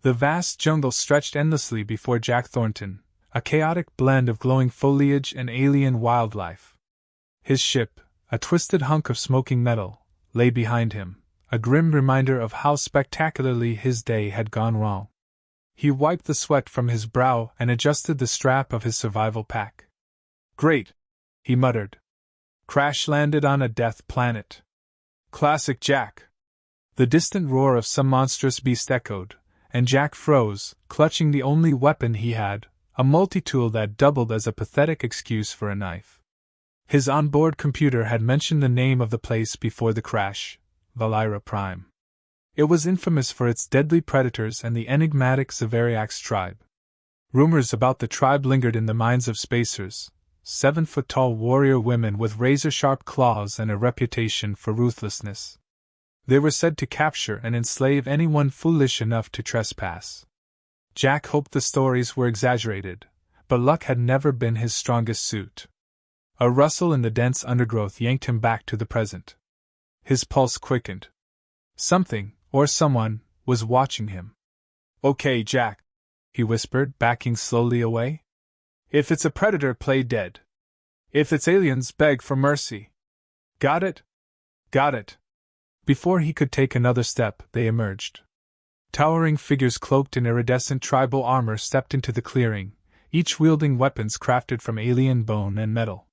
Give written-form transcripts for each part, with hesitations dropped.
The vast jungle stretched endlessly before Jack Thornton, a chaotic blend of glowing foliage and alien wildlife. His ship, a twisted hunk of smoking metal, lay behind him, a grim reminder of how spectacularly his day had gone wrong. He wiped the sweat from his brow and adjusted the strap of his survival pack. "Great," he muttered. "Crash landed on a death planet. Classic Jack." The distant roar of some monstrous beast echoed, and Jack froze, clutching the only weapon he had, a multi-tool that doubled as a pathetic excuse for a knife. His onboard computer had mentioned the name of the place before the crash, Valira Prime. It was infamous for its deadly predators and the enigmatic Zavariax tribe. Rumors about the tribe lingered in the minds of spacers, 7-foot-tall warrior women with razor-sharp claws and a reputation for ruthlessness. They were said to capture and enslave anyone foolish enough to trespass. Jack hoped the stories were exaggerated, but luck had never been his strongest suit. A rustle in the dense undergrowth yanked him back to the present. His pulse quickened. Something, or someone, was watching him. "Okay, Jack," he whispered, backing slowly away. "If it's a predator, play dead. If it's aliens, beg for mercy. Got it?" "Got it." Before he could take another step, they emerged. Towering figures cloaked in iridescent tribal armor stepped into the clearing, each wielding weapons crafted from alien bone and metal.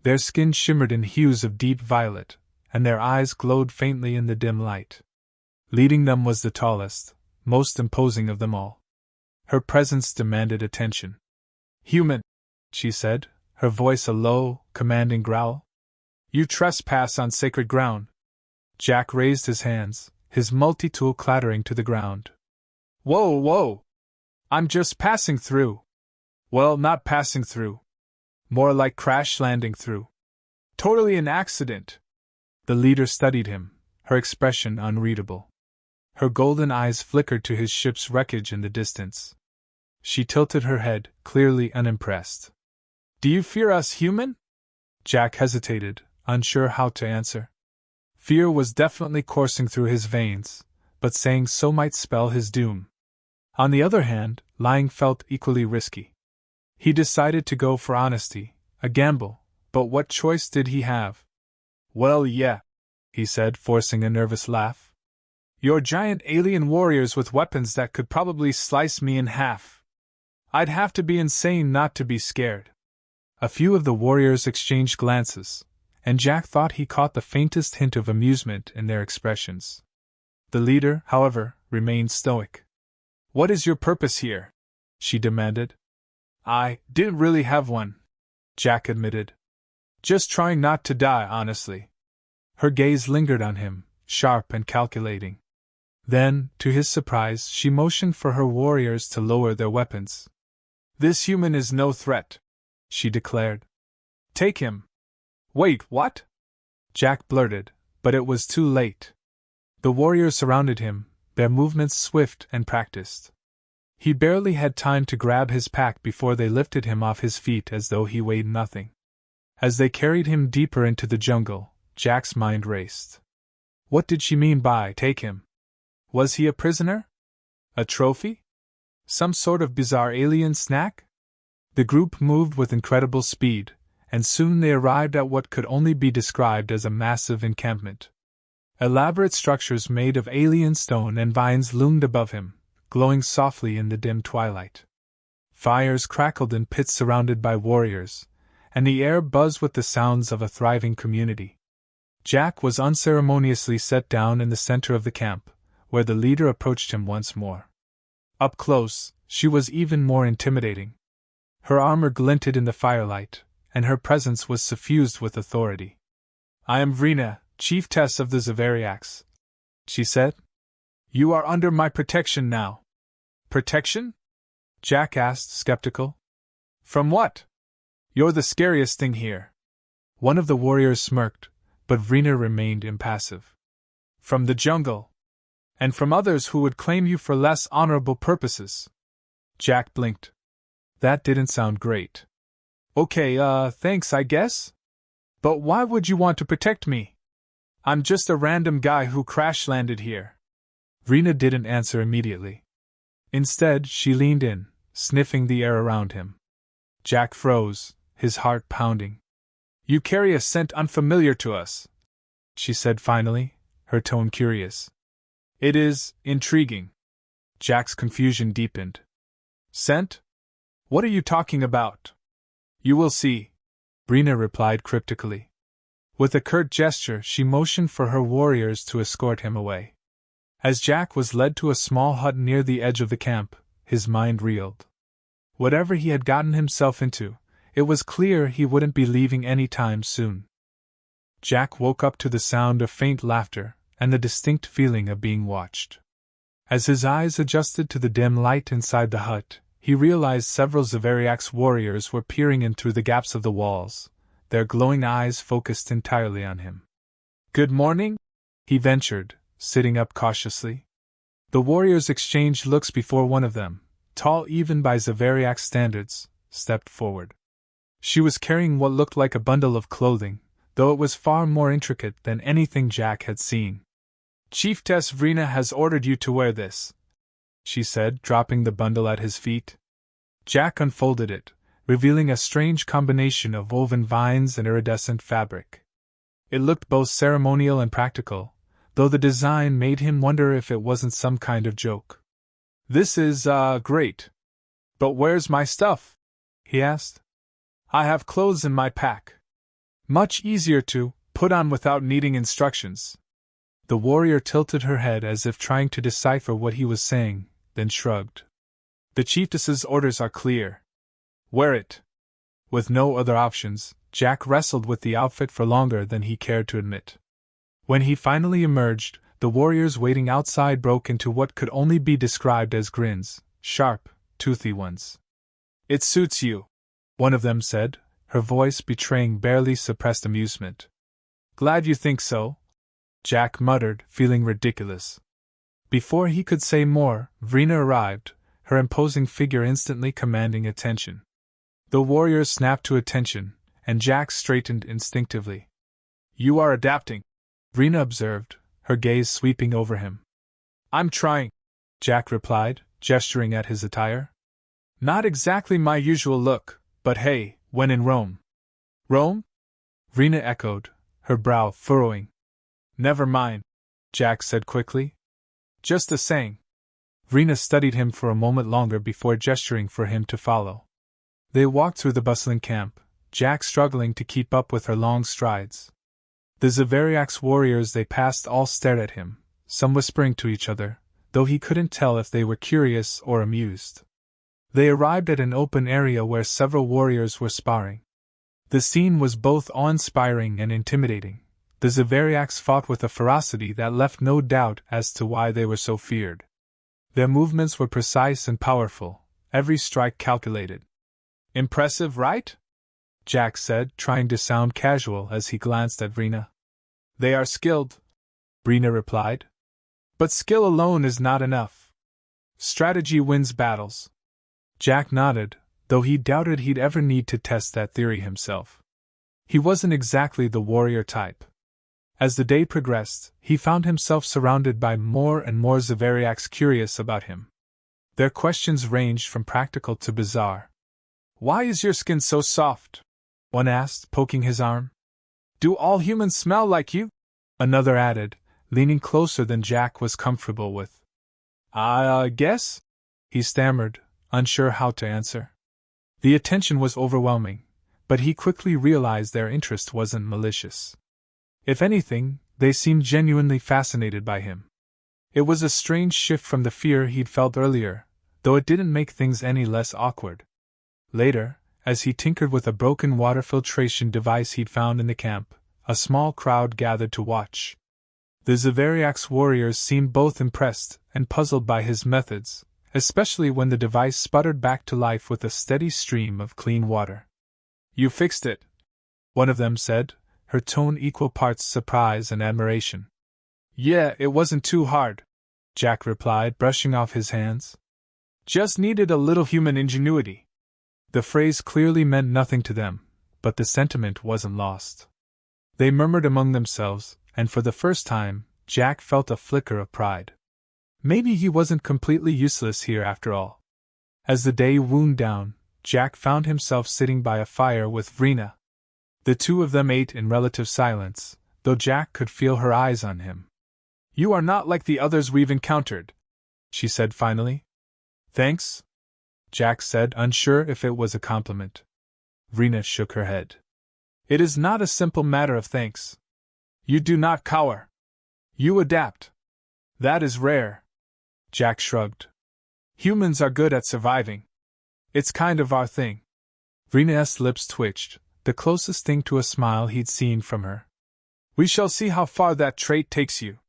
Their skin shimmered in hues of deep violet, and their eyes glowed faintly in the dim light. Leading them was the tallest, most imposing of them all. Her presence demanded attention. "Human," she said, her voice a low, commanding growl. "You trespass on sacred ground." Jack raised his hands, his multi-tool clattering to the ground. "Whoa, whoa! I'm just passing through." "Well, not passing through. More like crash landing through. Totally an accident." The leader studied him, her expression unreadable. Her golden eyes flickered to his ship's wreckage in the distance. She tilted her head, clearly unimpressed. "Do you fear us, human?" Jack hesitated, unsure how to answer. Fear was definitely coursing through his veins, but saying so might spell his doom. On the other hand, lying felt equally risky. He decided to go for honesty, a gamble, but what choice did he have? "Well, yeah," he said, forcing a nervous laugh. "You're giant alien warriors with weapons that could probably slice me in half. I'd have to be insane not to be scared." A few of the warriors exchanged glances, and Jack thought he caught the faintest hint of amusement in their expressions. The leader, however, remained stoic. "What is your purpose here?" she demanded. "I didn't really have one," Jack admitted. "Just trying not to die, honestly." Her gaze lingered on him, sharp and calculating. Then, to his surprise, she motioned for her warriors to lower their weapons. "This human is no threat," she declared. "Take him." "Wait, what?" Jack blurted, but it was too late. The warriors surrounded him, their movements swift and practiced. He barely had time to grab his pack before they lifted him off his feet as though he weighed nothing. As they carried him deeper into the jungle, Jack's mind raced. What did she mean by "take him"? Was he a prisoner? A trophy? Some sort of bizarre alien snack? The group moved with incredible speed, and soon they arrived at what could only be described as a massive encampment. Elaborate structures made of alien stone and vines loomed above him, glowing softly in the dim twilight. Fires crackled in pits surrounded by warriors, and the air buzzed with the sounds of a thriving community. Jack was unceremoniously set down in the center of the camp, where the leader approached him once more. Up close, she was even more intimidating. Her armor glinted in the firelight, and her presence was suffused with authority. "I am Vrina, chiefess of the Zavariax," she said. "You are under my protection now." "Protection?" Jack asked, skeptical. "From what? You're the scariest thing here." One of the warriors smirked, but Vrina remained impassive. "From the jungle. And from others who would claim you for less honorable purposes." Jack blinked. That didn't sound great. "Okay, thanks, I guess? But why would you want to protect me? I'm just a random guy who crash-landed here." Vrina didn't answer immediately. Instead, she leaned in, sniffing the air around him. Jack froze, his heart pounding. "You carry a scent unfamiliar to us," she said finally, her tone curious. "It is intriguing." Jack's confusion deepened. "Scent? What are you talking about?" "You will see," Brina replied cryptically. With a curt gesture, she motioned for her warriors to escort him away. As Jack was led to a small hut near the edge of the camp, his mind reeled. Whatever he had gotten himself into, it was clear he wouldn't be leaving any time soon. Jack woke up to the sound of faint laughter and the distinct feeling of being watched. As his eyes adjusted to the dim light inside the hut, he realized several Zavariak's warriors were peering in through the gaps of the walls, their glowing eyes focused entirely on him. "Good morning?" he ventured, sitting up cautiously. The warriors exchanged looks before one of them, tall even by Zavariak's standards, stepped forward. She was carrying what looked like a bundle of clothing, though it was far more intricate than anything Jack had seen. "Chiefess Vrina has ordered you to wear this," she said, dropping the bundle at his feet. Jack unfolded it, revealing a strange combination of woven vines and iridescent fabric. It looked both ceremonial and practical, though the design made him wonder if it wasn't some kind of joke. "This is, great. But where's my stuff?" he asked. "I have clothes in my pack. Much easier to put on without needing instructions." The warrior tilted her head as if trying to decipher what he was saying, then shrugged. "The chiefess's orders are clear. Wear it." With no other options, Jack wrestled with the outfit for longer than he cared to admit. When he finally emerged, the warriors waiting outside broke into what could only be described as grins, sharp, toothy ones. "It suits you," one of them said, her voice betraying barely suppressed amusement. "Glad you think so," Jack muttered, feeling ridiculous. Before he could say more, Vrina arrived, her imposing figure instantly commanding attention. The warriors snapped to attention, and Jack straightened instinctively. "You are adapting," Vrina observed, her gaze sweeping over him. "I'm trying," Jack replied, gesturing at his attire. "Not exactly my usual look, but hey, when in Rome." "Rome?" Vrina echoed, her brow furrowing. "Never mind," Jack said quickly. "Just a saying." Vrina studied him for a moment longer before gesturing for him to follow. They walked through the bustling camp, Jack struggling to keep up with her long strides. The Zavariak's warriors they passed all stared at him, some whispering to each other, though he couldn't tell if they were curious or amused. They arrived at an open area where several warriors were sparring. The scene was both awe-inspiring and intimidating. The Zavariaks fought with a ferocity that left no doubt as to why they were so feared. Their movements were precise and powerful, every strike calculated. "Impressive, right?" Jack said, trying to sound casual as he glanced at Vrina. "They are skilled," Vrina replied. "But skill alone is not enough. Strategy wins battles." Jack nodded, though he doubted he'd ever need to test that theory himself. He wasn't exactly the warrior type. As the day progressed, he found himself surrounded by more and more Zavariaks curious about him. Their questions ranged from practical to bizarre. "Why is your skin so soft?" one asked, poking his arm. "Do all humans smell like you?" another added, leaning closer than Jack was comfortable with. I guess?" he stammered, unsure how to answer. The attention was overwhelming, but he quickly realized their interest wasn't malicious. If anything, they seemed genuinely fascinated by him. It was a strange shift from the fear he'd felt earlier, though it didn't make things any less awkward. Later, as he tinkered with a broken water filtration device he'd found in the camp, a small crowd gathered to watch. The Zavariak's warriors seemed both impressed and puzzled by his methods, especially when the device sputtered back to life with a steady stream of clean water. "You fixed it," one of them said, her tone equal parts surprise and admiration. "Yeah, it wasn't too hard," Jack replied, brushing off his hands. "Just needed a little human ingenuity." The phrase clearly meant nothing to them, but the sentiment wasn't lost. They murmured among themselves, and for the first time, Jack felt a flicker of pride. Maybe he wasn't completely useless here after all. As the day wound down, Jack found himself sitting by a fire with Vrina. The two of them ate in relative silence, though Jack could feel her eyes on him. "You are not like the others we've encountered," she said finally. "Thanks," Jack said, unsure if it was a compliment. Vrina shook her head. "It is not a simple matter of thanks. You do not cower. You adapt. That is rare." Jack shrugged. "Humans are good at surviving. It's kind of our thing." Vrina's lips twitched, the closest thing to a smile he'd seen from her. "We shall see how far that trait takes you."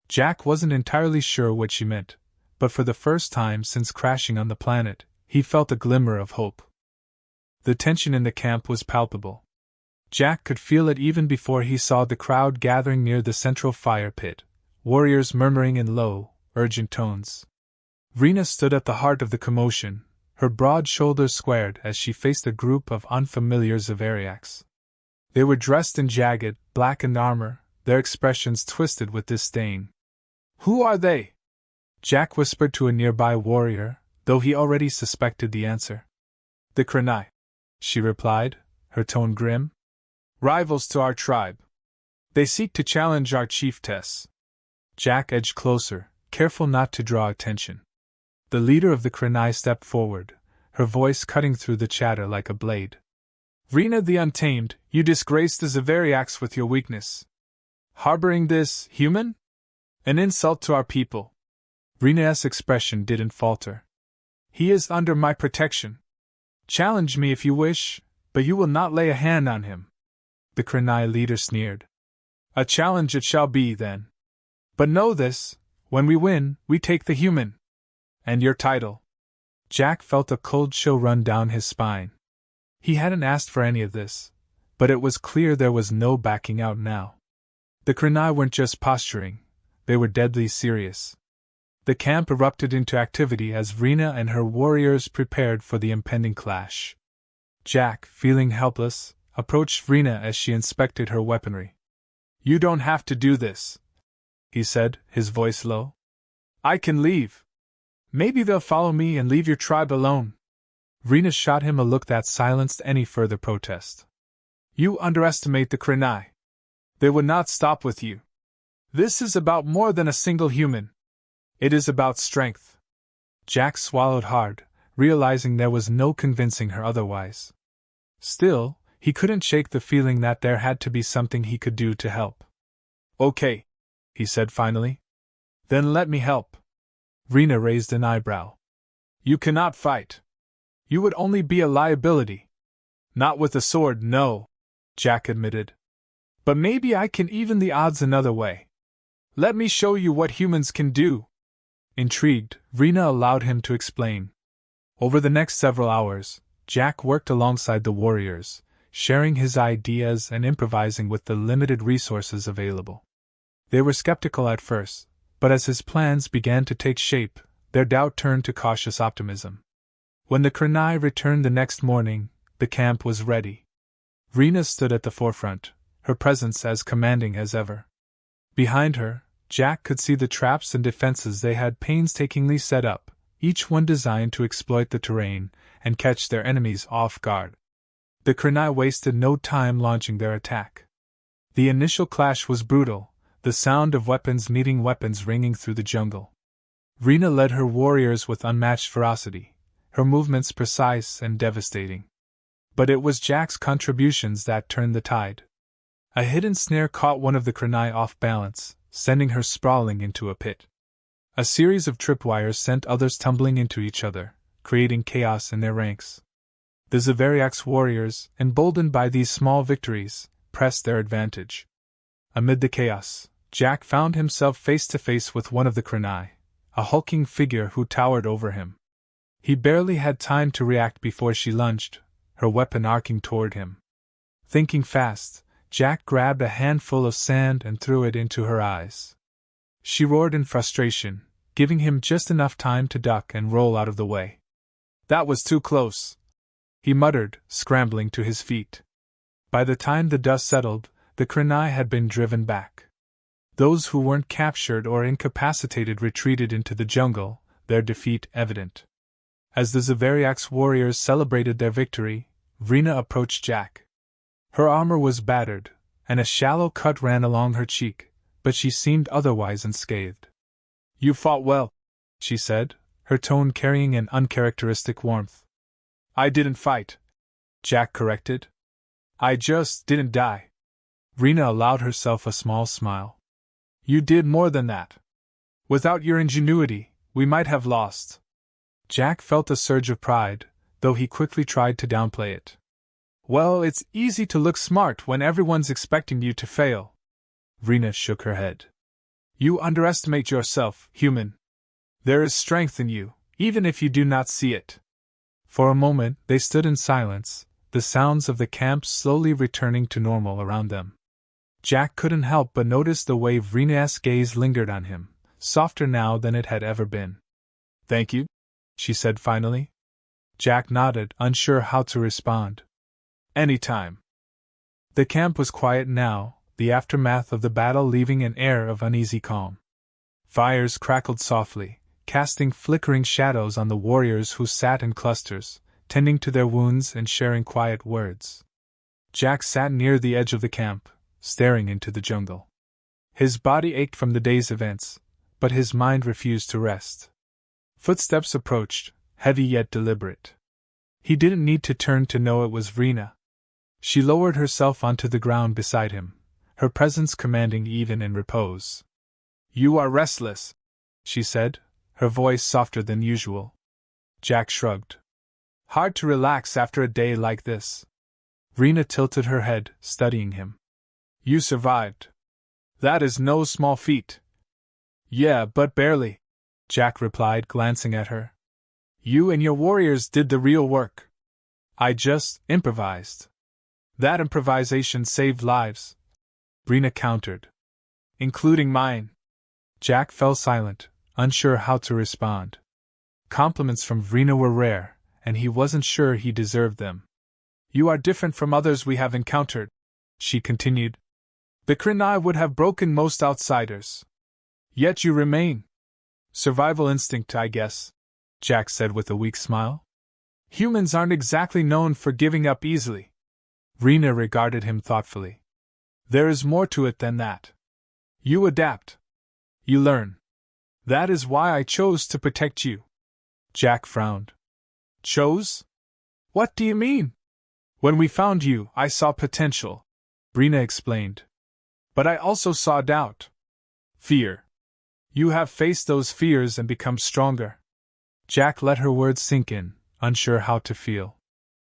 Jack wasn't entirely sure what she meant, but for the first time since crashing on the planet, he felt a glimmer of hope. The tension in the camp was palpable. Jack could feel it even before he saw the crowd gathering near the central fire pit, warriors murmuring in low, urgent tones. Vrina stood at the heart of the commotion, her broad shoulders squared as she faced a group of unfamiliar Zavariacs. They were dressed in jagged, blackened armor, their expressions twisted with disdain. "Who are they?" Jack whispered to a nearby warrior, though he already suspected the answer. "The Krenai," she replied, her tone grim. "Rivals to our tribe. They seek to challenge our chiefess." Jack edged closer, careful not to draw attention. The leader of the Krenai stepped forward, her voice cutting through the chatter like a blade. "Vrina the Untamed, you disgrace the Zavariacs with your weakness. Harboring this human? An insult to our people." Vrina's expression didn't falter. "He is under my protection. Challenge me if you wish, but you will not lay a hand on him." The Krenai leader sneered. "A challenge it shall be, then. But know this, when we win, we take the human. And your title." Jack felt a cold chill run down his spine. He hadn't asked for any of this, but it was clear there was no backing out now. The Krenai weren't just posturing, they were deadly serious. The camp erupted into activity as Vrina and her warriors prepared for the impending clash. Jack, feeling helpless, approached Vrina as she inspected her weaponry. "You don't have to do this," he said, his voice low. "I can leave. Maybe they'll follow me and leave your tribe alone." Vrina shot him a look that silenced any further protest. "You underestimate the Krenai. They would not stop with you. This is about more than a single human. It is about strength." Jack swallowed hard, realizing there was no convincing her otherwise. Still, he couldn't shake the feeling that there had to be something he could do to help. "Okay," he said finally. "Then let me help." Vrina raised an eyebrow. "You cannot fight. You would only be a liability." "Not with a sword, no," Jack admitted. "But maybe I can even the odds another way. Let me show you what humans can do." Intrigued, Vrina allowed him to explain. Over the next several hours, Jack worked alongside the warriors, sharing his ideas and improvising with the limited resources available. They were skeptical at first, but as his plans began to take shape, their doubt turned to cautious optimism. When the Krenai returned the next morning, the camp was ready. Vrina stood at the forefront, her presence as commanding as ever. Behind her, Jack could see the traps and defenses they had painstakingly set up, each one designed to exploit the terrain and catch their enemies off guard. The Krenai wasted no time launching their attack. The initial clash was brutal, the sound of weapons meeting weapons ringing through the jungle. Vrina led her warriors with unmatched ferocity, her movements precise and devastating. But it was Jack's contributions that turned the tide. A hidden snare caught one of the Krenai off balance, sending her sprawling into a pit. A series of tripwires sent others tumbling into each other, creating chaos in their ranks. The Zavariac's warriors, emboldened by these small victories, pressed their advantage. Amid the chaos, Jack found himself face to face with one of the Krenai, a hulking figure who towered over him. He barely had time to react before she lunged, her weapon arcing toward him. Thinking fast, Jack grabbed a handful of sand and threw it into her eyes. She roared in frustration, giving him just enough time to duck and roll out of the way. "That was too close," he muttered, scrambling to his feet. By the time the dust settled, the Krenai had been driven back. Those who weren't captured or incapacitated retreated into the jungle, their defeat evident. As the Zavariak's warriors celebrated their victory, Vrina approached Jack. Her armor was battered, and a shallow cut ran along her cheek, but she seemed otherwise unscathed. "You fought well," she said, her tone carrying an uncharacteristic warmth. "I didn't fight," Jack corrected. "I just didn't die." Vrina allowed herself a small smile. "You did more than that. Without your ingenuity, we might have lost." Jack felt a surge of pride, though he quickly tried to downplay it. "Well, it's easy to look smart when everyone's expecting you to fail." Vrina shook her head. "You underestimate yourself, human. There is strength in you, even if you do not see it." For a moment they stood in silence, the sounds of the camp slowly returning to normal around them. Jack couldn't help but notice the way Vrina's gaze lingered on him, softer now than it had ever been. "Thank you," she said finally. Jack nodded, unsure how to respond. "Any time." The camp was quiet now, the aftermath of the battle leaving an air of uneasy calm. Fires crackled softly, casting flickering shadows on the warriors who sat in clusters, tending to their wounds and sharing quiet words. Jack sat near the edge of the camp, staring into the jungle. His body ached from the day's events, but his mind refused to rest. Footsteps approached, heavy yet deliberate. He didn't need to turn to know it was Vrina. She lowered herself onto the ground beside him, her presence commanding even in repose. "You are restless," she said, her voice softer than usual. Jack shrugged. "Hard to relax after a day like this." Vrina tilted her head, studying him. "You survived. That is no small feat." "Yeah, but barely," Jack replied, glancing at her. "You and your warriors did the real work. I just improvised." "That improvisation saved lives," Vrina countered. "Including mine." Jack fell silent, unsure how to respond. Compliments from Vrina were rare, and he wasn't sure he deserved them. "You are different from others we have encountered," she continued. "The Krenai would have broken most outsiders. Yet you remain. Survival instinct, I guess," Jack said with a weak smile. "Humans aren't exactly known for giving up easily." Vrina regarded him thoughtfully. "There is more to it than that. You adapt. You learn. That is why I chose to protect you." Jack frowned. "Chose? What do you mean?" "When we found you, I saw potential," Vrina explained. "But I also saw doubt. Fear. You have faced those fears and become stronger." Jack let her words sink in, unsure how to feel.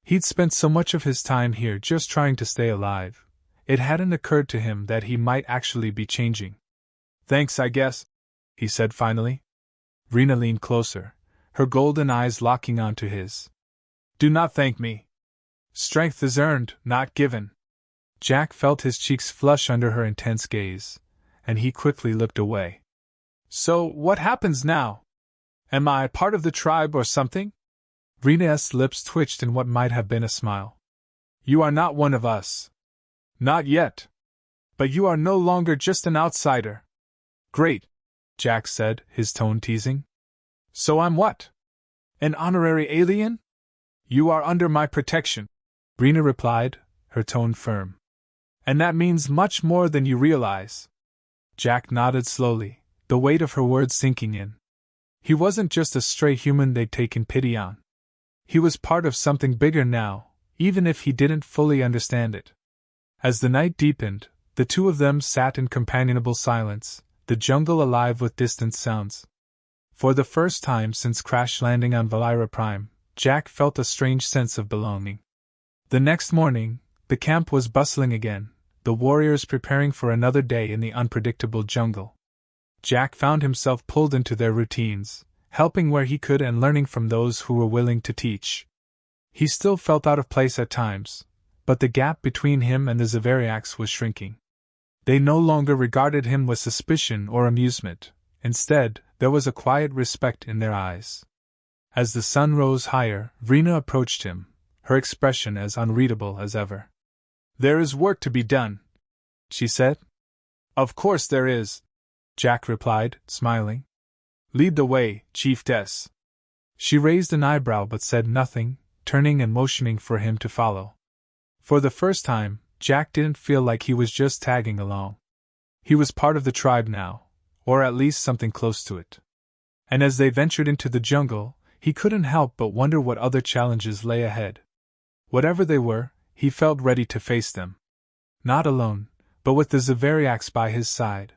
He'd spent so much of his time here just trying to stay alive. It hadn't occurred to him that he might actually be changing. "Thanks, I guess," he said finally. Vrina leaned closer, her golden eyes locking onto his. "Do not thank me. Strength is earned, not given." Jack felt his cheeks flush under her intense gaze, and he quickly looked away. "So, what happens now? Am I part of the tribe or something?" Vrina's lips twitched in what might have been a smile. "You are not one of us. Not yet. But you are no longer just an outsider." "Great," Jack said, his tone teasing. "So I'm what? An honorary alien?" "You are under my protection," Vrina replied, her tone firm. "And that means much more than you realize." Jack nodded slowly, the weight of her words sinking in. He wasn't just a stray human they'd taken pity on. He was part of something bigger now, even if he didn't fully understand it. As the night deepened, the two of them sat in companionable silence, the jungle alive with distant sounds. For the first time since crash landing on Valira Prime, Jack felt a strange sense of belonging. The next morning, the camp was bustling again, the warriors preparing for another day in the unpredictable jungle. Jack found himself pulled into their routines, helping where he could and learning from those who were willing to teach. He still felt out of place at times, but the gap between him and the Zavariaks was shrinking. They no longer regarded him with suspicion or amusement. Instead, there was a quiet respect in their eyes. As the sun rose higher, Vrina approached him, her expression as unreadable as ever. "There is work to be done," she said. Of course there is, Jack replied, smiling. Lead the way, Chiefess. She raised an eyebrow but said nothing, turning and motioning for him to follow. For the first time, Jack didn't feel like he was just tagging along. He was part of the tribe now, or at least something close to it. And as they ventured into the jungle, he couldn't help but wonder what other challenges lay ahead. Whatever they were, he felt ready to face them. Not alone, but with the Zavariax by his side.